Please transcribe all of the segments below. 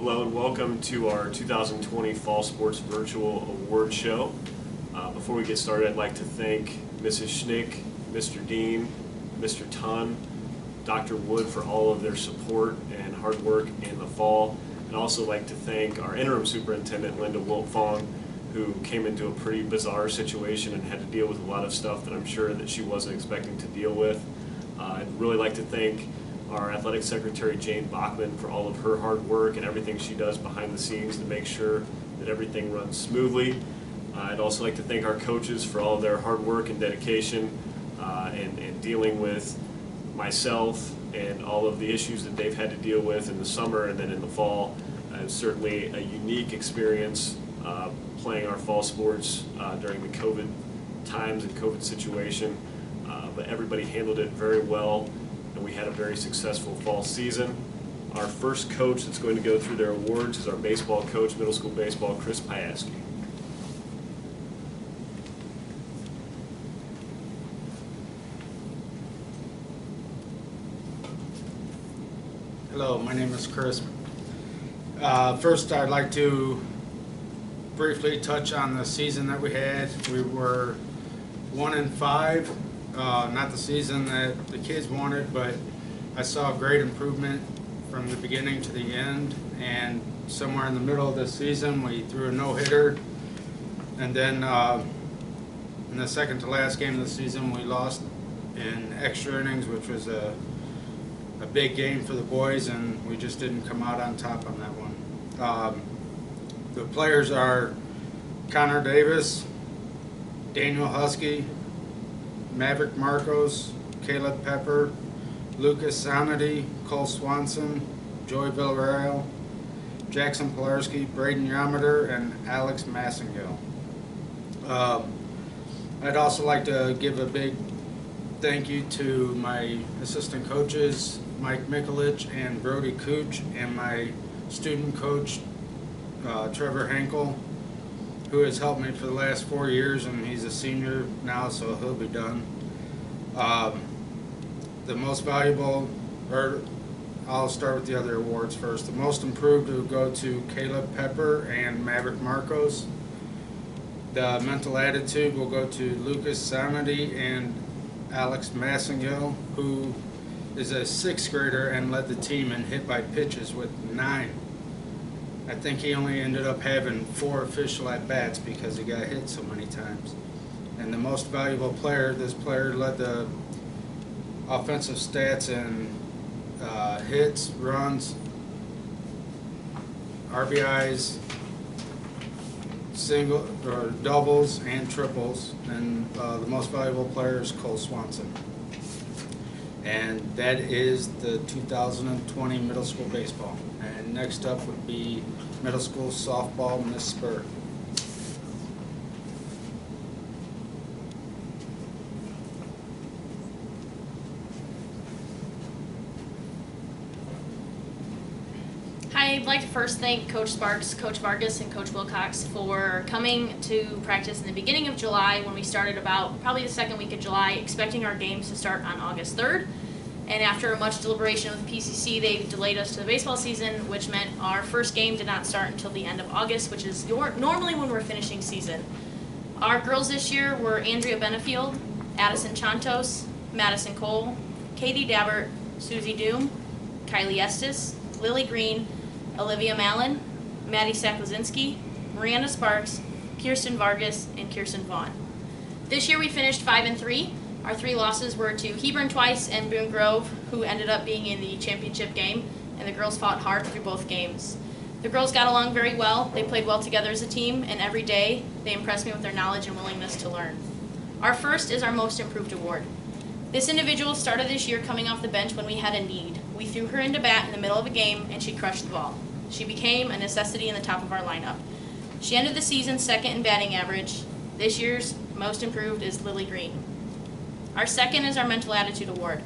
Hello and welcome to our 2020 Fall Sports Virtual Award Show. Before we get started, I'd like to thank Mrs. Schnick, Mr. Dean, Mr. Tunn, Dr. Wood for all of their support and hard work in the fall. I'd also like to thank our interim superintendent, Linda Wiltfong, who came into a pretty bizarre situation and had to deal with a lot of stuff that I'm sure that she wasn't expecting to deal with. I'd really like to thank our athletic secretary, Jane Bachman, for all of her hard work and everything she does behind the scenes to make sure that everything runs smoothly. I'd also like to thank our coaches for all of their hard work and dedication and dealing with myself and all of the issues that they've had to deal with in the summer and then in the fall. It's certainly a unique experience playing our fall sports during the COVID times and COVID situation, but everybody handled it very well. And we had a very successful fall season. Our first coach that's going to go through their awards is our baseball coach, middle school baseball, Chris Piaski. Hello, my name is Chris. First, I'd like to briefly touch on the season that we had. We were 1-5. Not the season that the kids wanted, but I saw a great improvement from the beginning to the end, and somewhere in the middle of the season we threw a no-hitter, and then in the second to last game of the season we lost in extra innings, which was a big game for the boys, and we just didn't come out on top on that one. The players are Connor Davis, Daniel Husky, Maverick Marcos, Caleb Pepper, Lucas Sanity, Cole Swanson, Joey Villarreal, Jackson Pilarski, Braden Yometer, and Alex Massengill. I'd also like to give a big thank you to my assistant coaches, Mike Mikulich and Brody Cooch, and my student coach, Trevor Henkel, who has helped me for the last 4 years, and he's a senior now, so he'll be done. The most valuable, or I'll start with the other awards first. The most improved will go to Caleb Pepper and Maverick Marcos. The mental attitude will go to Lucas Sanity and Alex Massengill, who is a 6th grader and led the team in hit by pitches with 9. I think he only ended up having 4 official at-bats because he got hit so many times. And the most valuable player, this player led the offensive stats in hits, runs, RBIs, single or doubles, and triples. And the most valuable player is Cole Swanson. And that is the 2020 middle school baseball. And next up would be middle school softball, Miss Spur. Hi, I'd like to first thank Coach Sparks, Coach Vargas, and Coach Wilcox for coming to practice in the beginning of July when we started about probably the second week of July, expecting our games to start on August 3rd. And after much deliberation with PCC, they delayed us to the baseball season, which meant our first game did not start until the end of August, which is normally when we're finishing season. Our girls this year were Andrea Benefield, Addison Chantos, Madison Cole, Katie Dabbert, Susie Doom, Kylie Estes, Lily Green, Olivia Mallon, Maddie Saklazinski, Miranda Sparks, Kirsten Vargas, and Kirsten Vaughn. This year we finished 5-3. Our 3 losses were to Hebron twice and Boone Grove, who ended up being in the championship game, and the girls fought hard through both games. The girls got along very well. They played well together as a team, and every day they impressed me with their knowledge and willingness to learn. Our first is our most improved award. This individual started this year coming off the bench when we had a need. We threw her into bat in the middle of a game, and she crushed the ball. She became a necessity in the top of our lineup. She ended the season 2nd in batting average. This year's most improved is Lily Green. Our second is our mental attitude award.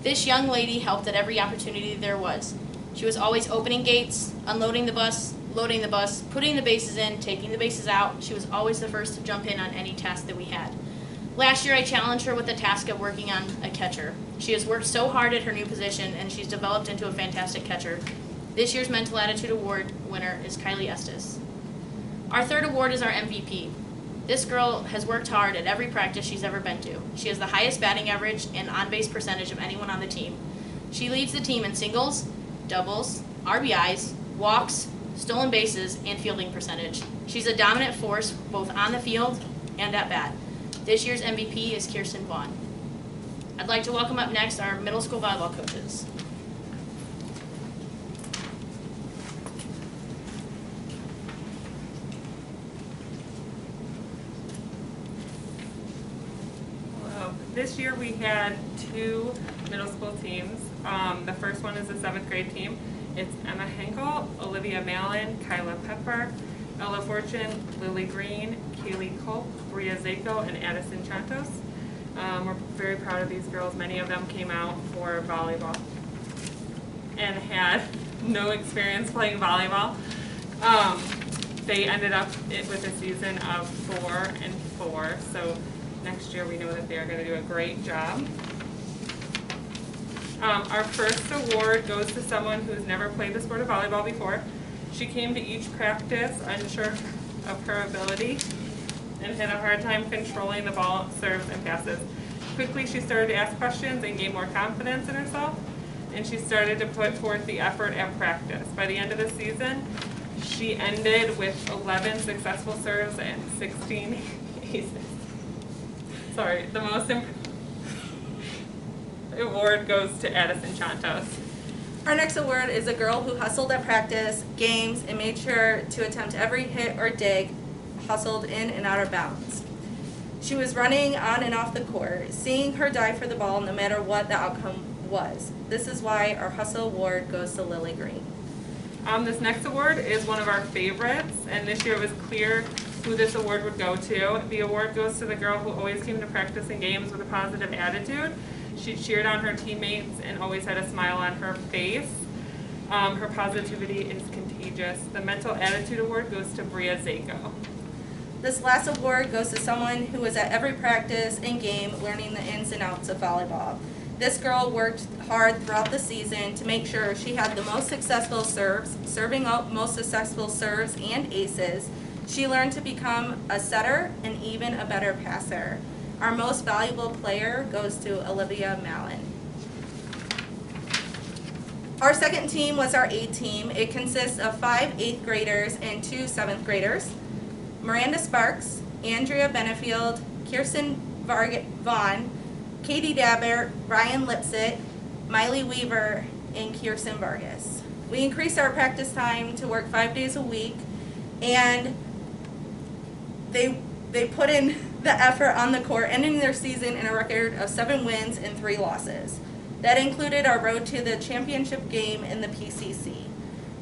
This young lady helped at every opportunity there was. She was always opening gates, unloading the bus, loading the bus, putting the bases in, taking the bases out. She was always the first to jump in on any task that we had. Last year I challenged her with the task of working on a catcher. She has worked so hard at her new position and she's developed into a fantastic catcher. This year's Mental Attitude Award winner is Kylie Estes. Our third award is our MVP. This girl has worked hard at every practice she's ever been to. She has the highest batting average and on-base percentage of anyone on the team. She leads the team in singles, doubles, RBIs, walks, stolen bases, and fielding percentage. She's a dominant force both on the field and at bat. This year's MVP is Kirsten Vaughn. I'd like to welcome up next our middle school volleyball coaches. This year we had 2 middle school teams. The first one is the 7th grade team. It's Emma Henkel, Olivia Mallon, Kyla Pepper, Ella Fortune, Lily Green, Kaylee Culp, Bria Zako, and Addison Chantos. We're very proud of these girls. Many of them came out for volleyball and had no experience playing volleyball. They ended up with a season of 4-4, so next year we know that they are going to do a great job. Our first award goes to someone who's never played the sport of volleyball before. She came to each practice unsure of her ability and had a hard time controlling the ball, serves, and passes. Quickly she started to ask questions and gain more confidence in herself, and she started to put forth the effort at practice. By the end of the season, she ended with 11 successful serves and 16 aces. Sorry, the most award goes to Addison Chantos. Our next award is a girl who hustled at practice, games, and made sure to attempt every hit or dig, hustled in and out of bounds. She was running on and off the court, seeing her dive for the ball no matter what the outcome was. This is why our hustle award goes to Lily Green. This next award is one of our favorites, and this year it was clear who this award would go to. The award goes to the girl who always came to practice and games with a positive attitude. She cheered on her teammates and always had a smile on her face. Her positivity is contagious. The Mental Attitude Award goes to Bria Zako. This last award goes to someone who was at every practice and game learning the ins and outs of volleyball. This girl worked hard throughout the season to make sure she had the most successful serves, serving out most successful serves and aces. She learned to become a setter and even a better passer. Our most valuable player goes to Olivia Mallon. Our second team was our A team. It consists of 5 8th graders and 2 7th graders. Miranda Sparks, Andrea Benefield, Kirsten Vaughn, Katie Dabber, Ryan Lipsett, Miley Weaver, and Kirsten Vargas. We increased our practice time to work 5 days a week, and they put in the effort on the court, ending their season in a record of 7 wins and 3 losses. That included our road to the championship game in the PCC.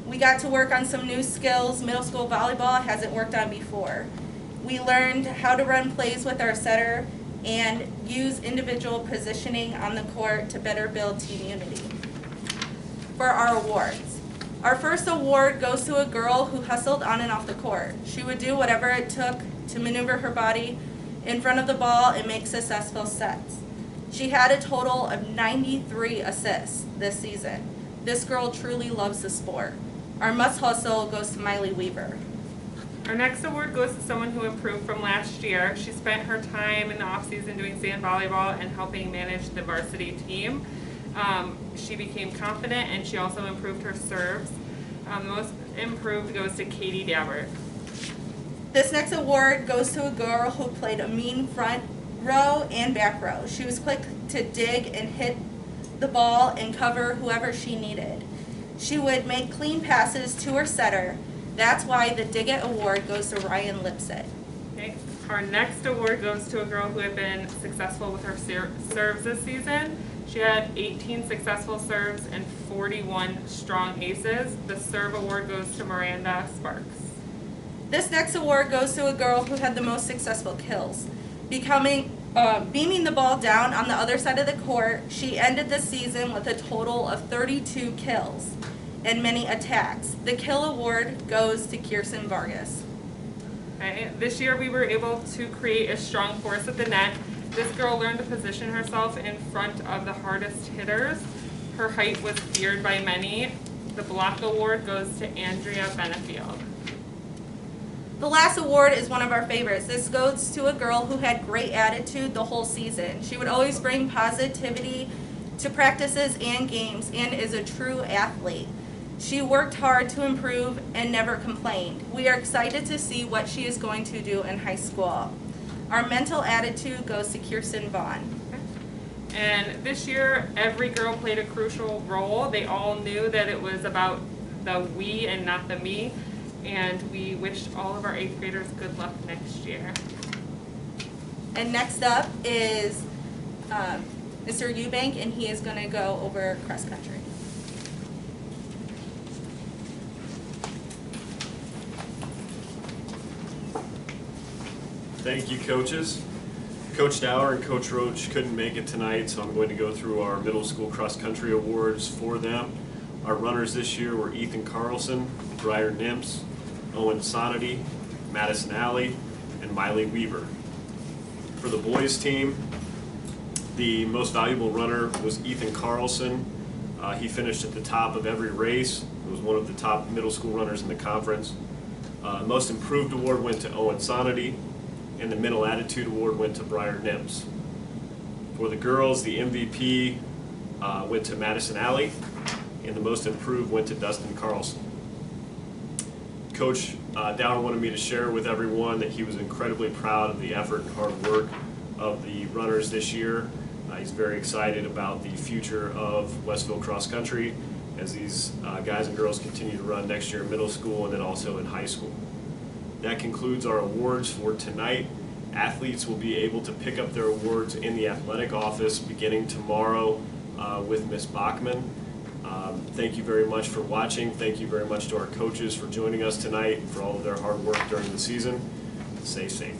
We got to work on some new skills middle school volleyball hasn't worked on before. We learned how to run plays with our setter and use individual positioning on the court to better build team unity. For our awards, our first award goes to a girl who hustled on and off the court. She would do whatever it took to maneuver her body in front of the ball and make successful sets. She had a total of 93 assists this season. This girl truly loves the sport. Our must hustle goes to Miley Weaver. Our next award goes to someone who improved from last year. She spent her time in the off-season doing sand volleyball and helping manage the varsity team. She became confident and she also improved her serves. The most improved goes to Katie Dabber. This next award goes to a girl who played a mean front row and back row. She was quick to dig and hit the ball and cover whoever she needed. She would make clean passes to her setter. That's why the Dig It Award goes to Ryan Lipsett. Okay. Our next award goes to a girl who had been successful with her serves this season. She had 18 successful serves and 41 strong aces. The serve award goes to Miranda Sparks. This next award goes to a girl who had the most successful kills. Beaming the ball down on the other side of the court, she ended the season with a total of 32 kills and many attacks. The kill award goes to Kirsten Vargas. Okay. This year we were able to create a strong force at the net. This girl learned to position herself in front of the hardest hitters. Her height was feared by many, The block award goes to Andrea Benefield. The last award is one of our favorites. This goes to a girl who had great attitude the whole season. She would always bring positivity to practices and games and is a true athlete. She worked hard to improve and never complained. We are excited to see what she is going to do in high school. Our mental attitude goes to Kirsten Vaughn. And this year, every girl played a crucial role. They all knew that it was about the we and not the me. And we wish all of our 8th graders good luck next year. And next up is Mr. Eubank, and he is going to go over cross country. Thank you, coaches. Coach Dower and Coach Roach couldn't make it tonight, so I'm going to go through our middle school cross-country awards for them. Our runners this year were Ethan Carlson, Briar Nimps, Owen Sonity, Madison Alley, and Miley Weaver. For the boys team, the most valuable runner was Ethan Carlson. He finished at the top of every race. He was one of the top middle school runners in the conference. Most improved award went to Owen Sonity, and the Mental Attitude Award went to Briar Nimps. For the girls, the MVP went to Madison Alley, and the most improved went to Dustin Carlson. Coach Dower wanted me to share with everyone that he was incredibly proud of the effort and hard work of the runners this year. He's very excited about the future of Westville Cross Country as these guys and girls continue to run next year in middle school and then also in high school. That concludes our awards for tonight. Athletes will be able to pick up their awards in the athletic office beginning tomorrow with Ms. Bachman. Thank you very much for watching. Thank you very much to our coaches for joining us tonight, for all of their hard work during the season. Stay safe.